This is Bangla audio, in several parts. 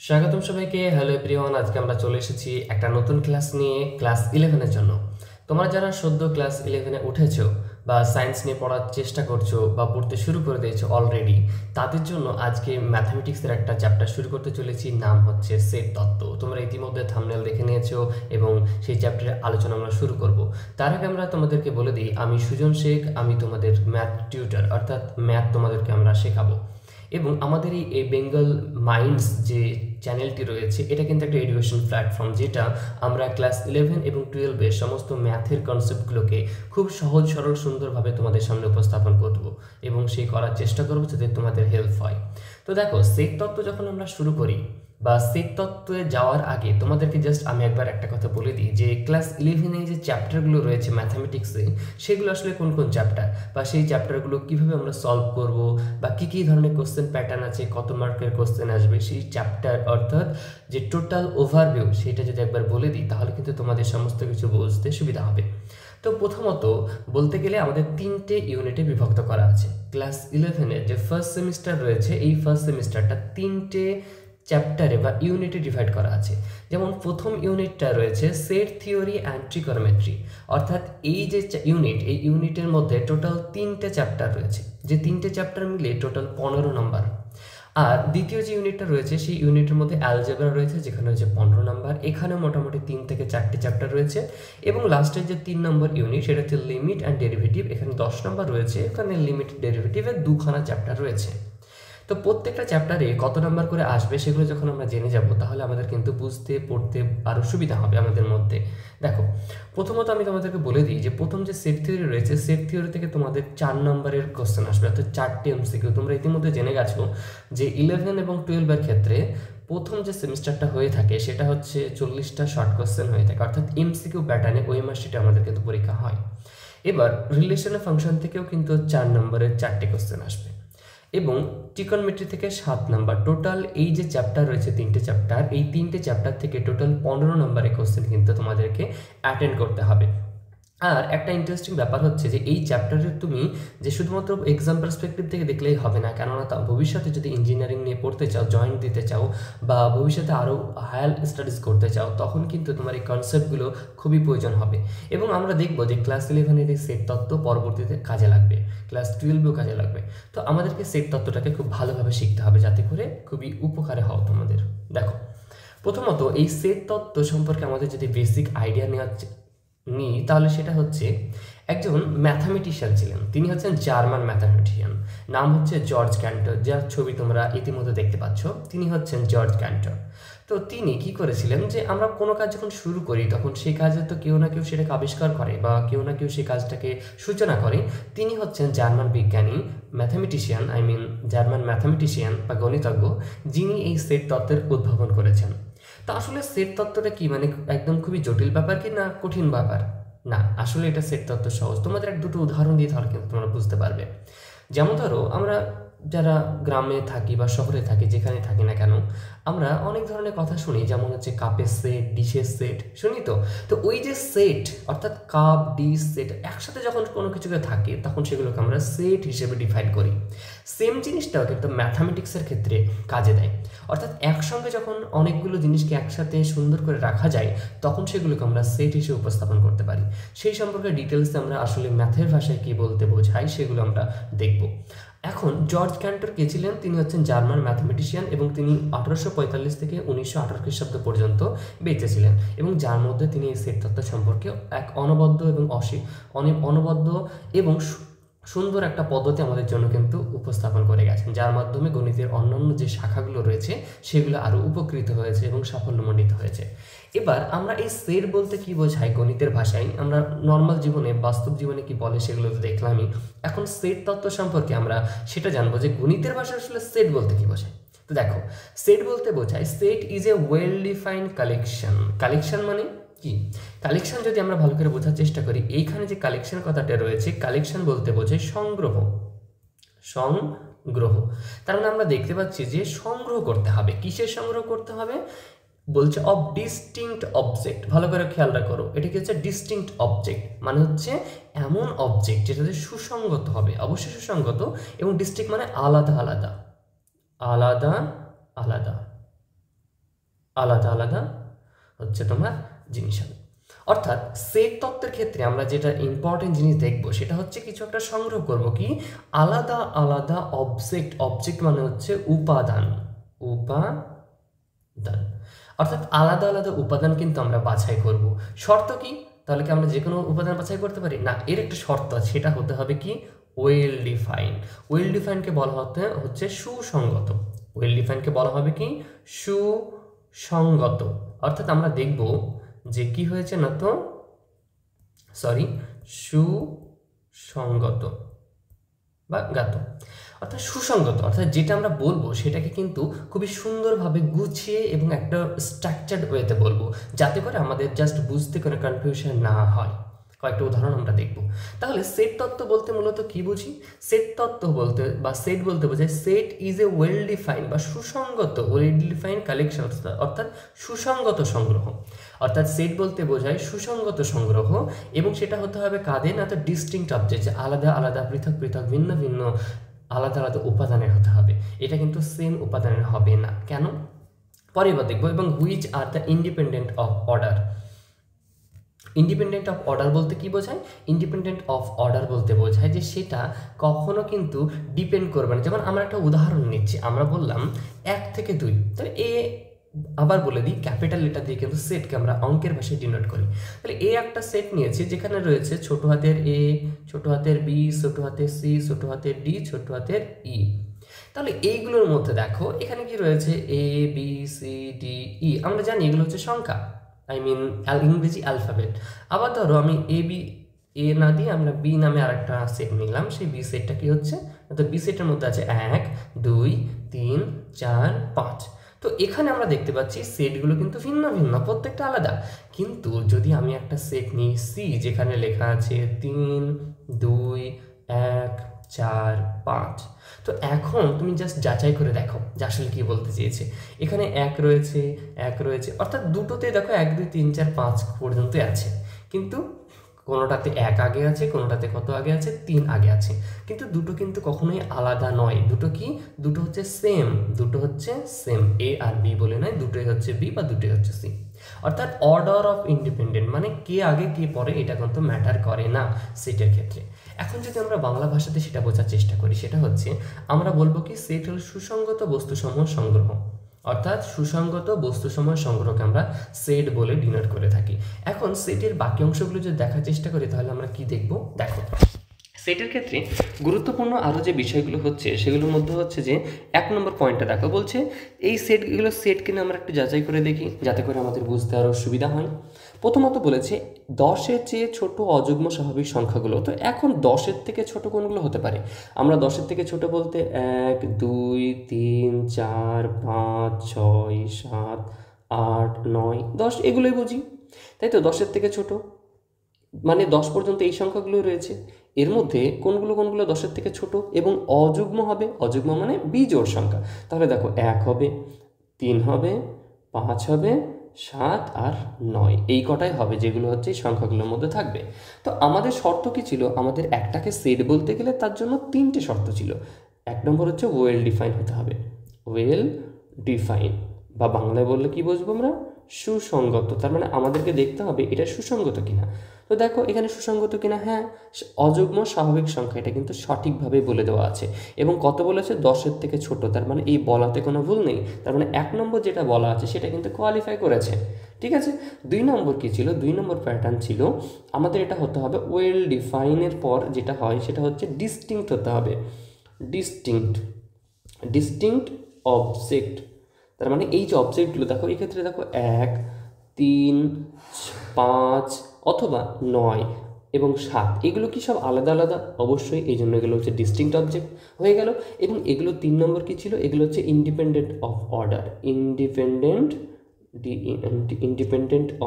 স্বাগতম সবাইকে। হ্যালো এভরিওয়ান, আজকে আমরা চলে এসেছি একটা নতুন ক্লাস নিয়ে, ক্লাস 11 এর জন্য। তোমরা যারা সদ্য ক্লাস 11-এ উঠেছো বা সায়েন্স নিয়ে পড়ার চেষ্টা করছো বা পড়তে শুরু করে দিয়েছো অলরেডি, তাদের জন্য আজকে ম্যাথমেটিক্সের একটা চ্যাপ্টার শুরু করতে চলেছি, নাম হচ্ছে সেট তত্ত্ব। তোমরা ইতিমধ্যে থাম্বনেল দেখে নিয়েছো এবং সেই চ্যাপ্টারের আলোচনা আমরা শুরু করব। তার আগে আমরা তোমাদেরকে বলে দিই, আমি সুজন শেখ, আমি তোমাদের ম্যাথ টিউটর, অর্থাৎ ম্যাথ তোমাদেরকে আমরা শেখাবো। এবং আমাদের এই বেঙ্গল মাইন্ডস যে চ্যানেলটি রয়েছে, এটা কিন্তু একটা এডুকেশন প্ল্যাটফর্ম, যেটা আমরা ক্লাস 11 এবং 12-এর সমস্ত ম্যাথের কনসেপ্টগুলোকে খুব সহজ সরল সুন্দরভাবে তোমাদের সামনে উপস্থাপন করব এবং সেই করার চেষ্টা করবো যাতে তোমাদের হেল্প হয়। তো দেখো, সেট তত্ত্ব যখন আমরা শুরু করি বা সেট তত্ত্বে যাওয়ার আগে তোমাদেরকে জাস্ট আমি একবার একটা কথা বলে দিই যে ক্লাস 11-এ যে চ্যাপ্টারগুলো রয়েছে ম্যাথামেটিক্সে, সেগুলো আসলে কোন কোন চ্যাপ্টার বা সেই চ্যাপ্টারগুলো কীভাবে আমরা সলভ করব বা কী কী ধরনের কোশ্চেন প্যাটার্ন আছে, কত মার্কের কোশ্চেন আসবে, সেই চ্যাপ্টার অর্থাৎ যে টোটাল ওভারভিউ, সেটা যদি একবার বলে দিই তাহলে কিন্তু তোমাদের সমস্ত কিছু বুঝতে সুবিধা হবে। তো প্রথমত বলতে গেলে আমাদের 3টে ইউনিটে বিভক্ত করা আছে। ক্লাস 11-এর যে ফার্স্ট সেমিস্টার রয়েছে, এই ফার্স্ট সেমিস্টারটা 3টে চ্যাপ্টারে বা ইউনিটে ডিভাইড করা আছে। যেমন প্রথম ইউনিটটা রয়েছে সেট থিওরি অ্যান্ড ট্রিগনোমেট্রি, অর্থাৎ এই যে ইউনিট, এই ইউনিটের মধ্যে টোটাল 3টে চ্যাপ্টার রয়েছে, যে 3টে চ্যাপ্টার মিলে টোটাল 15 নম্বর। আর দ্বিতীয় যে ইউনিটটা রয়েছে, সেই ইউনিটের মধ্যে অ্যালজেব্রা রয়েছে, যেখানে হচ্ছে 15 নম্বর। এখানে মোটামুটি 3 থেকে 4টে চ্যাপ্টার রয়েছে। এবং লাস্টের যে 3 নম্বর ইউনিট, সেটা হচ্ছে লিমিট অ্যান্ড ডেরিভেটিভ, এখানে 10 নম্বর রয়েছে। এখানে লিমিট ডেরিভেটিভের 2খানা চ্যাপ্টার রয়েছে। তো প্রত্যেকটা চ্যাপ্টারে কত নাম্বার করে আসবে সেগুলো যখন আমরা জেনে যাব, তাহলে আমাদের কিন্তু বুঝতে পড়তে আরও সুবিধা হবে আমাদের মধ্যে। দেখো, প্রথমত আমি তোমাদেরকে বলে দিই যে প্রথম যে সেট থিওরি রয়েছে, সেট থিওরি থেকে তোমাদের 4 নম্বরের কোশ্চেন আসবে, অর্থাৎ 4টে এমসিকিউ। তোমরা ইতিমধ্যে জেনে গেছো যে 11 এবং 12-এর ক্ষেত্রে প্রথম যে সেমিস্টারটা হয়ে থাকে সেটা হচ্ছে 40টা শর্ট কোশ্চেন হয়ে থাকে, অর্থাৎ এমসিকিউ প্যাটার্নে ওই মাসটিতে আমাদের কিন্তু পরীক্ষা হয়। এবার রিলেশনের ফাংশন থেকেও কিন্তু 4 নম্বরের 4টে কোশ্চেন আসবে এবং ট্রিগনোমেট্রি থেকে 7 নাম্বার। টোটাল এই যে চ্যাপ্টার রয়েছে 3টে চ্যাপ্টার, এই 3টে চ্যাপ্টার থেকে টোটাল 15 নম্বরের কোশ্চেন কিন্তু তোমাদেরকে অ্যাটেন্ড করতে হবে। আর একটা ইন্টারেস্টিং ব্যাপার হচ্ছে যে এই চ্যাপ্টারে তুমি যে শুধুমাত্র এক্সাম পার্সপেক্টিভ থেকে দেখলেই হবে না, কেননা ভবিষ্যতে যদি ইঞ্জিনিয়ারিং নিয়ে পড়তে চাও, জয়েন্ট দিতে চাও বা ভবিষ্যতে আরও হায়ার স্টাডিজ করতে চাও, তখন কিন্তু তোমার এই কনসেপ্টগুলো খুবই প্রয়োজন হবে। এবং আমরা দেখব যে ক্লাস 11-এর এই সেট তত্ত্ব পরবর্তীতে কাজে লাগবে, ক্লাস 12-এও কাজে লাগবে। তো আমাদেরকে সেট তত্ত্বটাকে খুব ভালোভাবে শিখতে হবে, যাতে করে খুবই উপকারে হও তোমাদের। দেখো, প্রথমত এই সেট তত্ত্ব সম্পর্কে আমাদের যদি বেসিক আইডিয়া নিই, তাহলে সেটা হচ্ছে একজন ম্যাথামেটিশিয়ান ছিলেন। তিনি হচ্ছেন জার্মান ম্যাথামেটিশিয়ান, নাম হচ্ছে জর্জ ক্যান্টর, যার ছবি তোমরা ইতিমধ্যে দেখতে পাচ্ছ। তিনি হচ্ছেন জর্জ ক্যান্টর। তো তিনি কি করেছিলেন যে আমরা কোনো কাজ যখন শুরু করি, তখন সেই কাজে তো কেউ না কেউ সেটাকে আবিষ্কার করে বা কেউ না কেউ সেই কাজটাকে সূচনা করে। তিনি হচ্ছেন জার্মান বিজ্ঞানী, ম্যাথামেটিশিয়ান, জার্মান ম্যাথামেটিশিয়ান বা গণিতজ্ঞ, যিনি এই সেট তত্ত্বের উদ্ভাবন করেছেন। তা আসলে সেট তত্ত্বটা কি, মানে একদম খুবই জটিল ব্যাপার কি না কঠিন ব্যাপার? না, আসলে এটা সেট তত্ত্ব সহজ। তোমাদের এক দুটো উদাহরণ দিয়ে তাহলে কিন্তু তোমরা বুঝতে পারবে। যেমন ধরো, আমরা যারা গ্রামে থাকি বা শহরে থাকি, যেখানে থাকি না কেন, আমরা অনেক ধরনের কথা শুনি, যেমন হচ্ছে কাপের সেট, ডিশের সেট, শুনি তো। তো ওই যে সেট, অর্থাৎ কাপ, ডিশ, সেট একসাথে যখন কোনো কিছুকে থাকে, তখন সেগুলোকে আমরা সেট হিসেবে ডিফাইন করি। সেম জিনিসটাও কিন্তু ম্যাথামেটিক্সের ক্ষেত্রে কাজে দেয়, অর্থাৎ একসঙ্গে যখন অনেকগুলো জিনিসকে একসাথে সুন্দর করে রাখা যায়, তখন সেগুলোকে আমরা সেট হিসেবে উপস্থাপন করতে পারি। সেই সম্পর্কে ডিটেলসে আমরা আসলে ম্যাথের ভাষায় কী বলতে বোঝাই সেগুলো আমরা দেখব। এখন জর্জ ক্যান্টর কে ছিলেন? তিনি হচ্ছেন জার্মান ম্যাথামেটিশিয়ান এবং তিনি 1845 থেকে 1918 খ্রিস্টাব্দ পর্যন্ত বেঁচে ছিলেন, এবং যার মধ্যে তিনি এই সেট তত্ত্ব সম্পর্কে এক অনবদ্য এবং অনবদ্য এবং সুন্দর একটা পদ্ধতি আমাদের জন্য কিন্তু উপস্থাপন করে গেছেন, যার মাধ্যমে গণিতের অন্যান্য যে শাখাগুলো রয়েছে সেগুলো আরও উপকৃত হয়েছে এবং সাফল্যমণ্ডিত হয়েছে। এবার আমরা এই সেট বলতে কি বোঝাই গণিতের ভাষায়, আমরা নর্মাল জীবনে, বাস্তব জীবনে কি বলে সেগুলো তো দেখলামই। এখন সেট তত্ত্ব সম্পর্কে আমরা সেটা জানবো যে গণিতের ভাষায় আসলে সেট বলতে কি বোঝায়। তো দেখো, সেট বলতে বোঝায় set is a well defined collection. Collection মানে কি? কালেকশন যদি আমরা ভালো করে বোঝার চেষ্টা করি, এইখানে যে কালেকশন কথাটা রয়েছে, কালেকশন বলতে বোঝায় সংগ্রহ। সংগ্রহ তার মানে আমরা দেখতে পাচ্ছি যে সংগ্রহ করতে হবে। কিসের সংগ্রহ করতে হবে? বলছে অফ ডিস্টিংক্ট অবজেক্ট। ভালো করে খেয়াল রাখো, এটা কি হচ্ছে ডিস্টিংক্ট অবজেক্ট, মানে হচ্ছে এমন অবজেক্ট যেটাতে সুসঙ্গত হবে, অবশ্যই সুসঙ্গত, এবং ডিস্টিংক্ট মানে আলাদা আলাদা, আলাদা আলাদা। আলাদা আলাদা হচ্ছে তোমার জিনিস হবে। অর্থাৎ সেট তত্ত্বের ক্ষেত্রে আমরা যেটা ইম্পর্টেন্ট জিনিস দেখব সেটা হচ্ছে কিছু একটা সংগ্রহ করব কি আলাদা আলাদা অবজেক্ট। অবজেক্ট মানে হচ্ছে উপাদান, উপাদান অর্থাৎ আলাদা আলাদা উপাদান কিন্তু আমরা বাছাই করব। শর্ত কি? তাহলে কি আমরা যে কোনো উপাদান বাছাই করতে পারি না, এর একটা শর্ত আছে, সেটা হতে হবে কি ওয়েল ডিফাইন। ওয়েল ডিফাইনকে বলা হচ্ছে সুসংগত। ওয়েল ডিফাইনকে বলা হবে কি সুসংগত। অর্থাৎ আমরা দেখব যে কি হয়েছে না তো সুসংগত বা গাত, অর্থাৎ সুসংগত অর্থাৎ যেটা আমরা বলবো সেটাকে কিন্তু খুবই সুন্দরভাবে গুছিয়ে এবং একটা স্ট্রাকচার্ড ওয়েতে বলবো, যাতে করে আমাদের জাস্ট বুঝতে কোনো কনফিউশন না হয়। কয়েকটা উদাহরণ আমরা দেখব। তাহলে সেট তত্ত্ব বলতে মূলত কি বুঝি? সেট তত্ত্ব বলতে বা সেট বলতে বোঝায় set is a well defined বা সুসংগত ওয়েল ডিফাইন্ড কালেকশন, অর্থাৎ সুসংগত সংগ্রহ। অর্থাৎ সেট বলতে বোঝায় সুসংগত সংগ্রহ, এবং সেটা হতে হবে কাদের না, তো ডিস্টিংক্ট অবজেক্ট, আলাদা আলাদা পৃথক পৃথক ভিন্ন ভিন্ন আলাদা আলাদা উপাদানের হতে হবে। এটা কিন্তু সেম উপাদানের হবে না। কেন? পরে এবার দেখবো। এবং which are the independent of order. Independent of order বলতে কি বোঝায়? ইন্ডিপেন্ডেন্ট অফ অর্ডার বলতে বোঝায় যে সেটা কখনো কিন্তু ডিপেন্ড করবে না। যেমন আমরা একটা উদাহরণ নিচ্ছি, আমরা বললাম 1 থেকে 2, তাহলে এ আবার বলে দিই ক্যাপিটাল লেটার দিয়ে কিন্তু সেটকে আমরা অঙ্কের ভাষায় ডিনোট করি। তাহলে এ একটা সেট নিয়েছি যেখানে রয়েছে ছোট হাতের এ, ছোট হাতের বি, ছোট হাতের সি, ছোট হাতের ডি, ছোট হাতের ই। তাহলে এইগুলোর মধ্যে দেখো এখানে কি রয়েছে A B C D E. আমরা জানি এগুলো হচ্ছে সংখ্যা, আই মিন ইংরেজি অ্যালফাবেট। আবার ধরো আমি এ না দিয়ে আমরা বি নামে আরেকটা সেট নিলাম, সেই বি সেটটা কি হচ্ছে, তো বি সেটের মধ্যে আছে 1 2 3 4 5। তো এখানে আমরা দেখতে পাচ্ছি সেটগুলো কিন্তু ভিন্ন ভিন্ন, প্রত্যেকটা আলাদা। কিন্তু যদি আমি একটা সেট নিই সি, যেখানে লেখা আছে 3 2 1 4 5, তো এখন তুমি জাস্ট যাচাই করে দেখো যে আসলে কি বলতে চেয়েছে। এখানে 1 রয়েছে, 1 রয়েছে, অর্থাৎ দুটোতে দেখো 1 2 3 4 5 পর্যন্ত আছে, কিন্তু কোনোটাতে 1 আগে আছে, কোনোটাতে কত আগে আছে, 3 আগে আছে। কিন্তু দুটো কিন্তু কখনোই আলাদা নয়। দুটো কি? দুটো হচ্ছে সেম, দুটো হচ্ছে সেম, এ আর বি বলে নয়, দুটোই হচ্ছে বি বা দুটোই হচ্ছে সি। অর্থাৎ অর্ডার অফ ইন্ডিপেন্ডেন্ট মানে কে আগে কে পরে এটা কিন্তু ম্যাটার করে না সেটের ক্ষেত্রে। এখন যদি আমরা বাংলা ভাষাতে সেটা বোঝার চেষ্টা করি, সেটা হচ্ছে আমরা বলবো কি সেট হল সুসংগত বস্তুসমূহ সংগ্রহ। অর্থাৎ সুসংগত বস্তুসমূহ সংগ্রহকে আমরা সেট বলে ডিনোট করে থাকি। এখন সেটের বাকি অংশগুলো যদি দেখার চেষ্টা করি তাহলে আমরা কি দেখব? দেখো, সেটের ক্ষেত্রে গুরুত্বপূর্ণ আরও যে বিষয়গুলো হচ্ছে সেগুলোর মধ্যে হচ্ছে যে 1 নম্বর পয়েন্টটা দেখো, বলছে এই সেটগুলো সেট কিনে আমরা একটু যাচাই করে দেখি যাতে করে আমাদের বুঝতে আরও সুবিধা হয়। প্রথমত বলেছে 10-এর চেয়ে ছোট অযুগ্ম স্বাভাবিক সংখ্যাগুলো। তো এখন 10-এর থেকে ছোট কোনগুলো হতে পারে? আমরা 10-এর থেকে ছোট বলতে 1 2 3 4 5 6 7 8 9 10 এগুলোই বুঝি, তাই তো? 10-এর থেকে ছোট মানে 10 পর্যন্ত এই সংখ্যাগুলো রয়েছে। এর মধ্যে কোনগুলো কোনগুলো 10-এর থেকে ছোট এবং অযুগ্ম হবে? অযুগ্ম মানে বিজোড় সংখ্যা। তাহলে দেখো 1 হবে, 3 হবে, 5 হবে, 7 আর 9, এই কটাই হবে যেগুলো হচ্ছে এই সংখ্যাগুলোর মধ্যে থাকবে। তো আমাদের শর্ত কি ছিল? আমাদের একটাকে সেট বলতে গেলে তার জন্য 3টে শর্ত ছিল। 1 নম্বর হচ্ছে ওয়েল ডিফাইন হতে হবে, ওয়েল ডিফাইন, বা বাংলায় বললে কি বুঝবো আমরা? সুসংগত। তার মানে আমাদেরকে দেখতে হবে এটা সুসংগত কিনা। তো দেখো এখানে সুসংগত কিনা, হ্যাঁ অযুগ্ম স্বাভাবিক সংখ্যা, এটা কিন্তু সঠিকভাবে বলে দেওয়া আছে। এবং কত বলেছে? 10-এর থেকে ছোট, তার মানে এই বলাতে কোনো ভুল নেই। তার মানে 1 নম্বর যেটা বলা আছে সেটা কিন্তু কোয়ালিফাই করেছে, ঠিক আছে। 2 নম্বর কি ছিল? 2 নম্বর প্যাটার্ন ছিল আমাদের এটা হতে হবে ওয়েল ডিফাইনের পর যেটা হয় সেটা হচ্ছে ডিস্টিংক্ট হতে হবে, ডিস্টিংক্ট অবজেক্ট। তার মানে এই যে অবজেক্টগুলো দেখো, এই ক্ষেত্রে দেখো 1 3 5 অথবা 9 এবং 7, এগুলো কি সব আলাদা আলাদা? অবশ্যই, এই জন্য এগুলো হচ্ছে ডিস্টিংক্ট অবজেক্ট হয়ে গেল। এবং এগুলো 3 নম্বর কি ছিল? এগুলো হচ্ছে independent of order, independent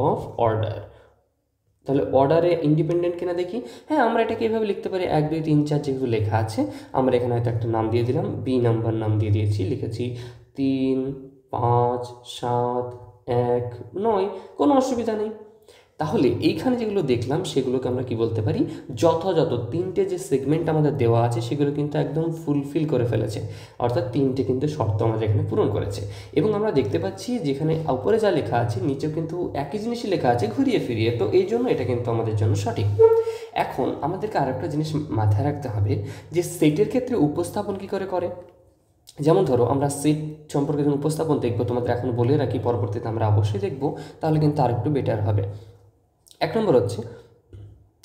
of order. তাহলে অর্ডারে ইন্ডিপেন্ডেন্ট কিনা দেখি। হ্যাঁ, আমরা এটাকে এভাবে লিখতে পারি 1 2 3 4 যেগুলো লেখা আছে, আমরা এখানে হয়তো একটা নাম দিয়ে দিলাম, বি নাম্বার নাম দিয়ে দিয়েছি, লিখেছি 3 5 7 1 9, কোনো অসুবিধা নেই। তাহলে এইখানে যেগুলো দেখলাম সেগুলোকে আমরা কি বলতে পারি, যথাযথ তিনটে যে সেগমেন্ট আমাদের দেওয়া আছে সেগুলো কিন্তু একদম ফুলফিল করে ফেলেছে, অর্থাৎ তিনটে কিন্তু শর্ত আমাদের এখানে পূরণ করেছে। এবং আমরা দেখতে পাচ্ছি যেখানে উপরে যা লেখা আছে নিচেও কিন্তু একই জিনিসই লেখা আছে ঘুরিয়ে ফিরিয়ে, তো এই জন্য এটা কিন্তু আমাদের জন্য সঠিক। এখন আমাদেরকে আরেকটা জিনিস মাথায় রাখতে হবে যে সেটের ক্ষেত্রে উপস্থাপন কী করে করে। যেমন ধরো আমরা সেট সম্পর্কে যখন উপস্থাপন দেখবো, তোমাদের এখন বলে রাখি, পরবর্তীতে আমরা অবশ্যই দেখবো, তাহলে কিন্তু আরেকটু বেটার হবে। এক নম্বর হচ্ছে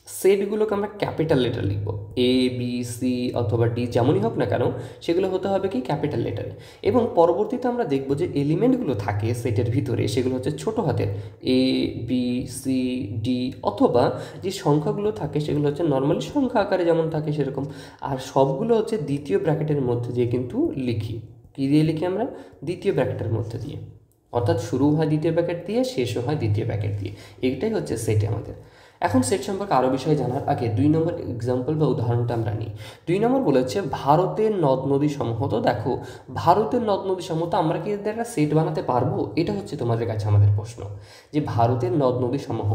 সেটগুলোকে আমরা ক্যাপিটাল লেটার লিখব, এ বি সি অথবা ডি যেমনই হোক না কেন সেগুলো হতে হবে কি ক্যাপিটাল লেটারে। এবং পরবর্তীতে আমরা দেখব যে এলিমেন্টগুলো থাকে সেটের ভিতরে সেগুলো হচ্ছে ছোট হাতের এ বি সি ডি, অথবা যে সংখ্যাগুলো থাকে সেগুলো হচ্ছে নর্মালি সংখ্যা আকারে যেমন থাকে সেরকম, আর সবগুলো হচ্ছে দ্বিতীয় ব্র্যাকেটের মধ্যে দিয়ে কিন্তু লিখি। কী দিয়ে লিখি আমরা? দ্বিতীয় ব্র্যাকেটের মধ্যে দিয়ে, অর্থাৎ শুরু হয় দ্বিতীয় ব্র্যাকেট দিয়ে, শেষও হয় দ্বিতীয় ব্র্যাকেট দিয়ে। এইটাই হচ্ছে সেটে আমাদের। এখন সেট সম্পর্কে আরও বিষয় জানার আগে 2 নম্বর এক্সাম্পল বা উদাহরণটা আমরা নিই। 2 নম্বর বলেছে ভারতের নদ নদী সমূহ। তো দেখো ভারতের নদ নদী সমূহ, তো আমরা কি এদের একটা সেট বানাতে পারবো? এটা হচ্ছে তোমাদের কাছে আমাদের প্রশ্ন, যে ভারতের নদ নদী সমূহ।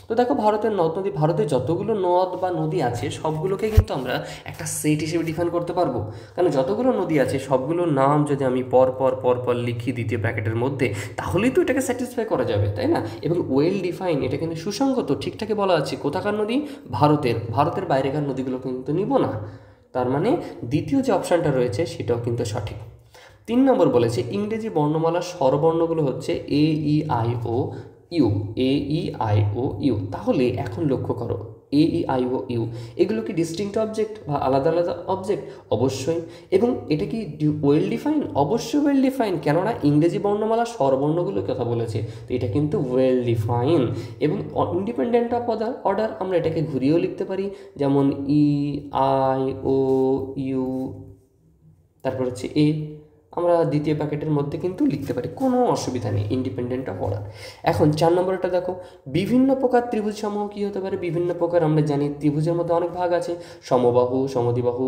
তো দেখো ভারতের নদ নদী, ভারতের যতগুলো নদ বা নদী আছে সবগুলোকে কিন্তু আমরা একটা সেট হিসেবে ডিফাইন করতে পারবো। কারণ যতগুলো নদী আছে সবগুলোর নাম যদি আমি পর পর লিখি দ্বিতীয় ব্র্যাকেটের মধ্যে, তাহলেই তো এটাকে স্যাটিসফাই করা যাবে, তাই না? এবং ওয়েল ডিফাইন, এটা কিন্তু সুসংগত, ঠিকঠাকই বলা আছে কোথাকার নদী, ভারতের বাইরেকার নদীগুলো কিন্তু নিব না। তার মানে দ্বিতীয় যে অপশানটা রয়েছে সেটাও কিন্তু সঠিক। 3 নম্বর বলেছে ইংরেজি বর্ণমালার স্বরবর্ণগুলো হচ্ছে A E I O U, A E I O U. তাহলে এখন লক্ষ্য করো এ ই আই ও ইউ এগুলো কি ডিস্টিংক্ট অবজেক্ট বা আলাদা আলাদা অবজেক্ট? অবশ্যই। এবং এটা কি ওয়েল ডিফাইন? অবশ্যই ওয়েল ডিফাইন, কেননা ইংরেজি বর্ণমালা স্বরবর্ণগুলোর কথা বলেছে, তো এটা কিন্তু ওয়েল ডিফাইন। এবং ইন্ডিপেন্ডেন্ট অফ অর্ডার আমরা এটাকে ঘুরিয়েও লিখতে পারি, যেমন ই আই ও ইউ, তারপর হচ্ছে এ, আমরা দ্বিতীয় প্যাকেটের মধ্যে কিন্তু লিখতে পারি, কোনো অসুবিধা নেই, ইন্ডিপেন্ডেন্ট অফ অর্ডার। এখন 4 নম্বরটা দেখো বিভিন্ন প্রকার ত্রিভুজ সমূহ কী হতে পারে? বিভিন্ন প্রকার আমরা জানি ত্রিভুজের মধ্যে অনেক ভাগ আছে, সমবাহু, সমদ্বিবাহু,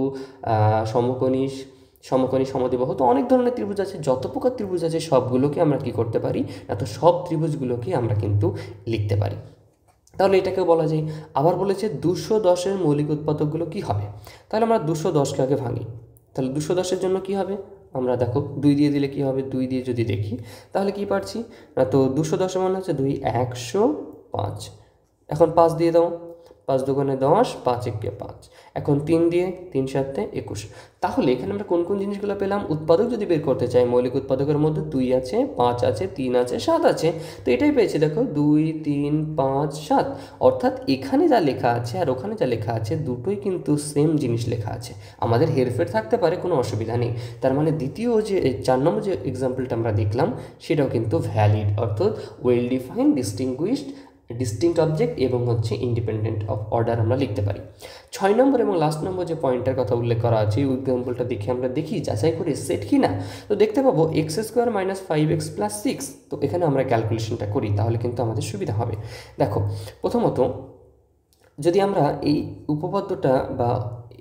সমকোণী, সমদ্বিবাহু, তো অনেক ধরনের ত্রিভুজ আছে। যত প্রকার ত্রিভুজ আছে সবগুলোকে আমরা কি করতে পারি না, তো সব ত্রিভুজগুলোকে আমরা কিন্তু লিখতে পারি। তাহলে এটাকেও বলা যায়। আবার বলেছে 210-এর মৌলিক উৎপাদকগুলো কি হবে? তাহলে আমরা 210কে আগে ভাঙি। তাহলে 210-এর জন্য কি হবে? আমরা দেখো 2 দিয়ে দিলে কি হবে? 2 দিয়ে যদি দেখি তাহলে কি পাচ্ছি না, তো 210 মানে হচ্ছে 2 105। এখন 5 দিয়ে দাও, 5 দুগুণে 10, 5 একে 5। এখন 3 দিয়ে, 3 7 21। তাহলে এখানে আমরা কোন কোন জিনিসগুলো পেলাম? উৎপাদক যদি বের করতে চাই, মৌলিক উৎপাদকের মধ্যে 2 আছে, 5 আছে, 3 আছে, 7 আছে, তো এটাই পেয়েছি। দেখো 2 3 5 7, অর্থাৎ এখানে যা লেখা আছে আর ওখানে যা লেখা আছে দুটোই কিন্তু সেম জিনিস লেখা আছে। আমাদের হেরফের থাকতে পারে, কোনো অসুবিধা নেই। তার মানে দ্বিতীয় যে 4 নম্বর যে এক্সাম্পলটা আমরা দেখলাম সেটাও কিন্তু ভ্যালিড, অর্থাৎ ওয়েল ডিফাইন, ডিস্টিংক্ট অবজেক্ট এবং হচ্ছে ইন্ডিপেন্ডেন্ট অফ অর্ডার আমরা লিখতে পারি। 6 নম্বর এবং লাস্ট নম্বর যে পয়েন্টের কথা উল্লেখ করা আছে এই এক্সাম্পলটা দেখে আমরা দেখি যাচাই করে সেট কি না। তো দেখতে পাবো x² - 5x + 6। তো এখানে আমরা ক্যালকুলেশনটা করি, তাহলে কিন্তু আমাদের সুবিধা হবে। দেখো প্রথমত যদি আমরা এই উপপাদ্যটা বা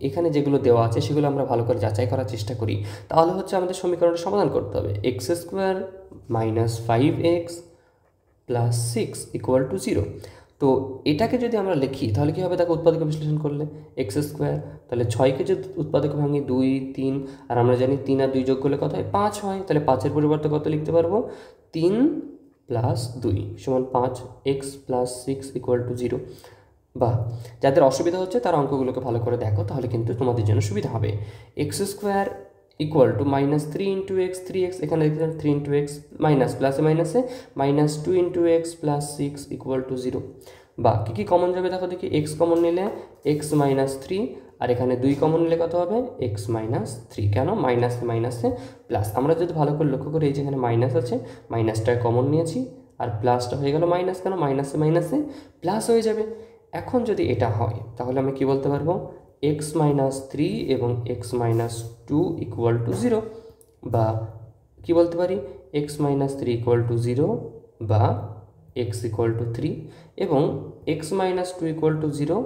এখানে যেগুলো দেওয়া আছে সেগুলো আমরা ভালো করে যাচাই করার চেষ্টা করি, তাহলে হচ্ছে আমাদের সমীকরণটা সমাধান করতে হবে। x² - 5x + 6 = 0। তো এটাকে যদি আমরা লিখি তাহলে কী হবে? দেখো উৎপাদকে বিশ্লেষণ করলে x², তাহলে 6কে যদি উৎপাদকে ভাঙি 2 3, আর আমরা জানি 3 আর 2 যোগ করলে কত হয়? 5 হয়। তাহলে 5-এর পরিবর্তে কত লিখতে পারবো? 3 + 2 = 5, x + 6 = 0। বা যাদের অসুবিধা হচ্ছে তারা অঙ্কগুলোকে ভালো করে দেখো, তাহলে কিন্তু তোমাদের জন্য সুবিধা হবে। x² = -3 × x, 3x, এখানে লিখতে 3 × x মাইনাস প্লাসে মাইনাসে -2 × x + 6 = 0। বা কী কমন যাবে দেখো দেখি, x কমন নিলে x - 3, আর এখানে 2 কমন নিলে কত হবে? x - 3। কেন? মাইনাসে প্লাস। আমরা যদি ভালো করে লক্ষ্য করি এই যেখানে মাইনাস আছে, মাইনাসটা কমন নিয়েছি, আর প্লাসটা হয়ে গেল মাইনাস। কেন? মাইনাসে প্লাস হয়ে যাবে। এখন যদি এটা হয় তাহলে আমি কি বলতে পারবো? x - 3 এবং x - 2 = 0। বা কি বলতে পারি? x - 3 = 0 বা x = 3 এবং x - 2 = 0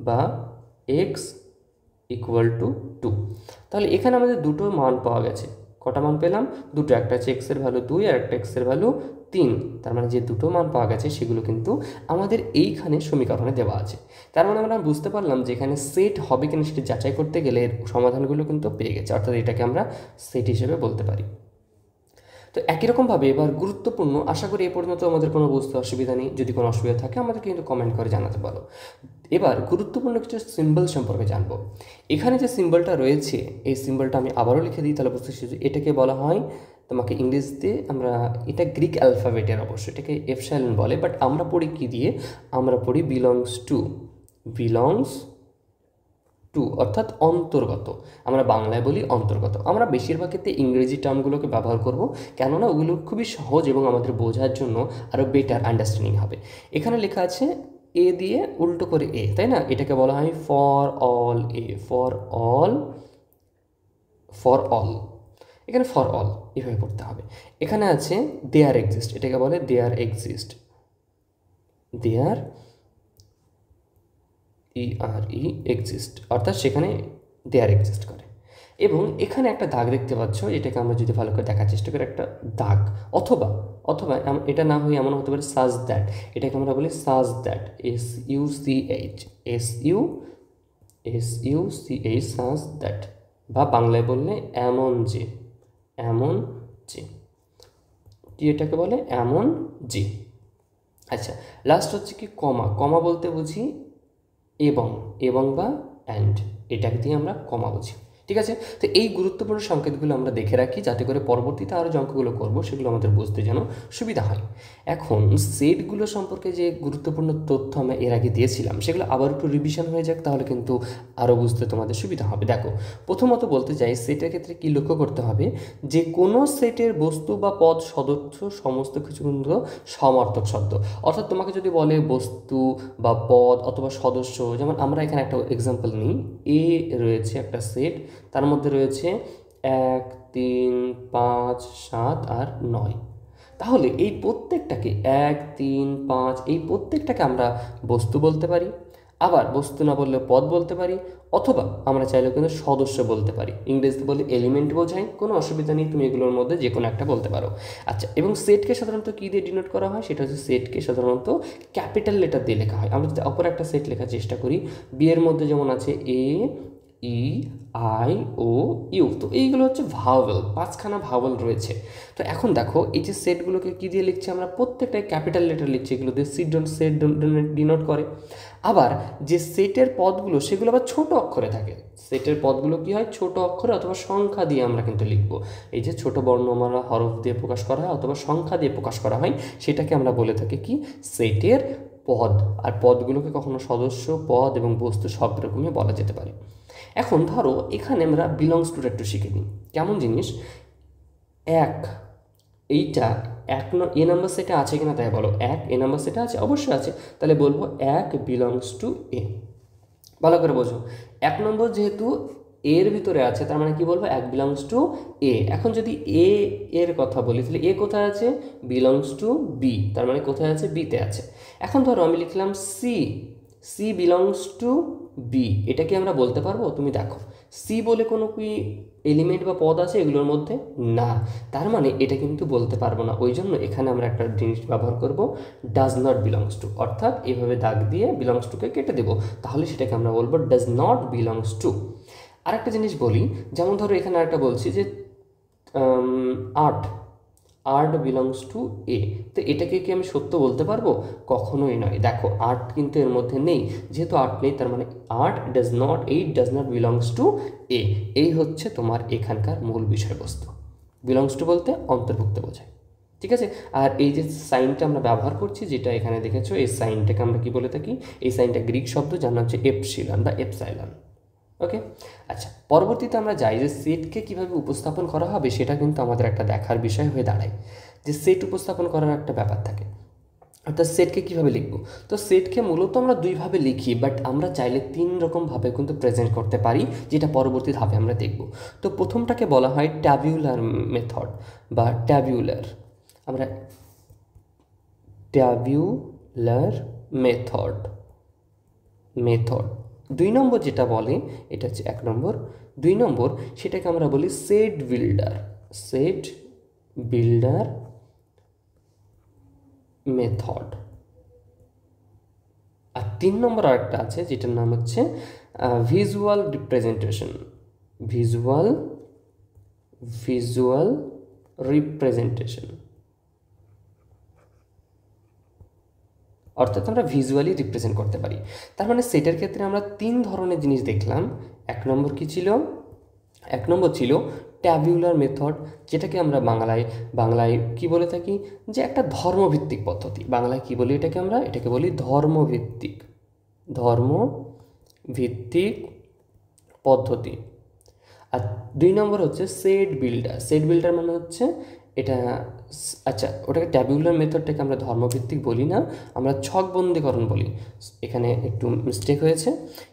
বা x = 2। তাহলে এখানে আমাদের দুটো মান পাওয়া গেছে, কটা মান পেলাম? দুটো, একটা হচ্ছে এক্স এর ভ্যালু 2 আর একটা এক্স এর ভ্যালু 3। তার মানে যে দুটো মান পাওয়া গেছে সেগুলো কিন্তু আমাদের এইখানে সমীকরণে দেওয়া আছে। তার মানে আমরা বুঝতে পারলাম যে এখানে সেট হবে কিনা সেটা যাচাই করতে গেলে এর সমাধানগুলো কিন্তু পেয়ে গেছে, অর্থাৎ এটাকে আমরা সেট হিসেবে বলতে পারি। তো একই রকমভাবে এবার গুরুত্বপূর্ণ, আশা করি এ পর্যন্ত আমাদের কোনো বুঝতে অসুবিধা নেই। যদি কোনো অসুবিধা থাকে আমাদের কিন্তু কমেন্ট করে জানাতে পারো। এবার গুরুত্বপূর্ণ কিছু সিম্বল সম্পর্কে জানবো। এখানে যে সিম্বলটা রয়েছে এই সিম্বলটা আমি আবারও লিখে দিই, তাহলে বুঝতে শিখছি। এটাকে বলা হয়, তোমাকে ইংরেজিতে আমরা, এটা গ্রিক অ্যালফাবেটের অবশ্যই, এটাকে এপসাইলন বলে, বাট আমরা পড়ি কী দিয়ে? আমরা পড়ি বিলংস টু, বিলংস টু অর্থাৎ অন্তর্গত। আমরা বাংলায় বলি অন্তর্গত। আমরা বেশিরভাগ ক্ষেত্রে ইংরেজি টার্মগুলোকে ব্যবহার করব, কেননা ওগুলো খুবই সহজ এবং আমাদের বোঝার জন্য আরও বেটার আন্ডারস্ট্যান্ডিং হবে। এখানে লেখা আছে এ দিয়ে উল্টো করে এ, তাই না? এটাকে বলা হয় for all A, for all, for all, এখানে ফর অল এভাবে পড়তে হবে। এখানে আছে দেয়ার এক্সিস্ট, এটাকে বলে দেয়ার এক্সিস্ট, দেয়ার এক্সিস্ট, অর্থাৎ সেখানে দেয়ার এক্সিস্ট করে। এবং এখানে একটা দাগ দেখতে পাচ্ছ, এটাকে আমরা যদি ভালো করে দেখার চেষ্টা করি, একটা দাগ, অথবা অথবা এটা না হয়ে এমন হতে পারে সাজ দ্যাট, এটাকে আমরা বলি such that, SUCH, SUCH, such that, বা বাংলায় বললে এমন যে, এমন যে, কি এটাকে বলে? এমন যে। আচ্ছা, লাস্ট হচ্ছে কি কমা। কমা বলতে বুঝি এবং, এবং বা অ্যান্ড, এটাকে দিয়ে আমরা কমা বুঝি। ঠিক আছে? তো এই গুরুত্বপূর্ণ সংকেতগুলো আমরা দেখে রাখি, যাতে করে পরবর্তীতে আরও যে অঙ্কগুলো করবো সেগুলো আমাদের বুঝতে যেন সুবিধা হয়। এখন সেটগুলো সম্পর্কে যে গুরুত্বপূর্ণ তথ্য আমরা এর আগে দিয়েছিলাম সেগুলো আবার একটু রিভিশন হয়ে যাক, তাহলে কিন্তু আরও বুঝতে তোমাদের সুবিধা হবে। দেখো, প্রথমত বলতে চাই সেটের ক্ষেত্রে কী লক্ষ্য করতে হবে, যে কোনো সেটের বস্তু বা পদ সদস্য সমস্ত কিছু কিন্তু সমার্থক শব্দ। অর্থাৎ তোমাকে যদি বলে বস্তু বা পদ অথবা সদস্য, যেমন আমরা এখানে একটা এক্সাম্পল নিই, এ রয়েছে একটা সেট, তার মধ্যে রয়েছে 1, 3, 5, 7 আর 9। তাহলে এই প্রত্যেকটাকে 1, 3, 5 এই প্রত্যেকটাকে আমরা বস্তু বলতে পারি, আবার বস্তু না বললে পদ বলতে পারি, অথবা আমরা চাইলেও কিন্তু সদস্য বলতে পারি। ইংরেজিতে বলে এলিমেন্ট বোঝায়, কোনো অসুবিধা নেই, তুমি এগুলোর মধ্যে যে কোনো একটা বলতে পারো। আচ্ছা, এবং সেটকে সাধারণত কী দিয়ে ডিনোট করা হয়? সেটা হচ্ছে সেটকে সাধারণত ক্যাপিটাল লেটার দিয়ে লেখা হয়। আমরা যদি অপর একটা সেট লেখার চেষ্টা করি, বি এর মধ্যে যেমন আছে AEIOU, তো এইগুলো হচ্ছে ভাওয়েল, 5খানা ভাওয়েল রয়েছে। তো এখন দেখো এই যে সেটগুলোকে কী দিয়ে লিখছি আমরা? প্রত্যেকটাই ক্যাপিটাল লেটার লিখছি, এগুলো দিয়ে সেট ডিনোট করে। আবার যে সেটের পদগুলো সেগুলো আবার ছোট অক্ষরে থাকে। সেটের পদগুলো কী হয়? ছোট অক্ষরে অথবা সংখ্যা দিয়ে আমরা কিন্তু লিখব। এই যে ছোট বর্ণমালা হরফ দিয়ে প্রকাশ করা হয় অথবা সংখ্যা দিয়ে প্রকাশ করা হয়, সেটাকে আমরা বলে থাকি কি? সেটের পদ। আর পদগুলোকে কখনো সদস্য, পদ এবং বস্তু সব রকমই বলা যেতে পারে। এখন ধরো এখানে আমরা বিলংস টুটা একটু শিখে নিই। কেমন জিনিস? এইটা এ নাম্বার সেটে আছে কিনা তাই বলো। এ নাম্বার সেটে আছে, অবশ্যই আছে, তাহলে বলবো 1 বিলংস টু এ। ভালো করে বোঝো, 1 নম্বর যেহেতু এর ভিতরে আছে, তার মানে কি বলবো? 1 বিলংস টু এ। এখন যদি এ এর কথা বলি, তাহলে এ কোথায় আছে? বিলংস টু বি, তার মানে কোথায় আছে? বিতে আছে। এখন ধরো আমি লিখলাম সি বিলংস টু বি, এটা কি আমরা বলতে পারবো? তুমি দেখো, সি বলে কোনো কি এলিমেন্ট বা পদ আছে এগুলোর মধ্যে? না, তার মানে এটা কিন্তু বলতে পারবো না। ওই জন্য এখানে আমরা একটা জিনিস ব্যবহার করব, ডাজ নট বিলংস টু, অর্থাৎ এভাবে দাগ দিয়ে বিলংস টুকে কেটে দেবো, তাহলে সেটাকে আমরা বলবো ডাজ নট বিলংস টু। আরেকটা জিনিস বলি, যেমন ধরো এখানে আরেকটা বলছি যে আর্ট বিলংস টু এ, তো এটাকে কি আমি সত্য বলতে পারবো? কখনোই নয়। দেখো, আর্ট কিন্তু এর মধ্যে নেই, যেহেতু আর্ট নেই তার মানে art does not belongs to A. এই হচ্ছে তোমার এখানকার মূল বিষয়বস্তু। বিলংস টু বলতে অন্তর্ভুক্ত বোঝায়। ঠিক আছে? আর এই যে সাইনটা আমরা ব্যবহার করছি, যেটা এখানে দেখেছো, এই সাইনটাকে আমরা কি বলে থাকি? এই সাইনটা গ্রিক শব্দ, যার নাম হচ্ছে এপসিলন বা এপসাইলন। ওকে, আচ্ছা, পরবর্তীতে আমরা যাই যে সেটকে কীভাবে উপস্থাপন করা হবে, সেটা কিন্তু আমাদের একটা দেখার বিষয় হয়ে দাঁড়ায়, যে সেট উপস্থাপন করার একটা ব্যাপার থাকে। অর্থাৎ সেটকে কীভাবে লিখব? তো সেটকে মূলত আমরা দুইভাবে লিখি, বাট আমরা চাইলে 3 রকমভাবে কিন্তু প্রেজেন্ট করতে পারি, যেটা পরবর্তী ধাপে আমরা দেখব। তো প্রথমটাকে বলা হয় ট্যাবুলার মেথড বা ট্যাবুলার। আমরা ট্যাবুলার মেথড 2 নম্বর যেটা বলে, এটা হচ্ছে 1 নম্বর। 2 নম্বর সেটাকে আমরা বলি সেট সেট বিল্ডার মেথড। আর 3 নম্বর আরেকটা আছে যেটার নাম হচ্ছে ভিজুয়াল রিপ্রেজেন্টেশন। ভিজুয়াল রিপ্রেজেন্টেশন, অর্থাৎ আমরা ভিজুয়ালি রিপ্রেজেন্ট করতে পারি। তার মানে সেটার ক্ষেত্রে আমরা 3 ধরনের জিনিস দেখলাম। এক নম্বর কি ছিল? এক নম্বর ছিল ট্যাবুলার মেথড, যেটাকে আমরা বাংলায় কি বলে থাকি, যে একটা ধর্মভিত্তিক পদ্ধতি। বাংলায় কি বলি এটাকে? আমরা এটাকে বলি ধর্মভিত্তিক পদ্ধতি। আর 2 নম্বর হচ্ছে সেট বিল্ডার। সেট বিল্ডার মানে হচ্ছে এটা, আচ্ছা ওটাকে ট্যাবুলার মেথডটাকে আমরা ধর্মভিত্তিক বলি না, আমরা ছকবন্দীকরণ বলি। এখানে একটু মিস্টেক হয়েছে,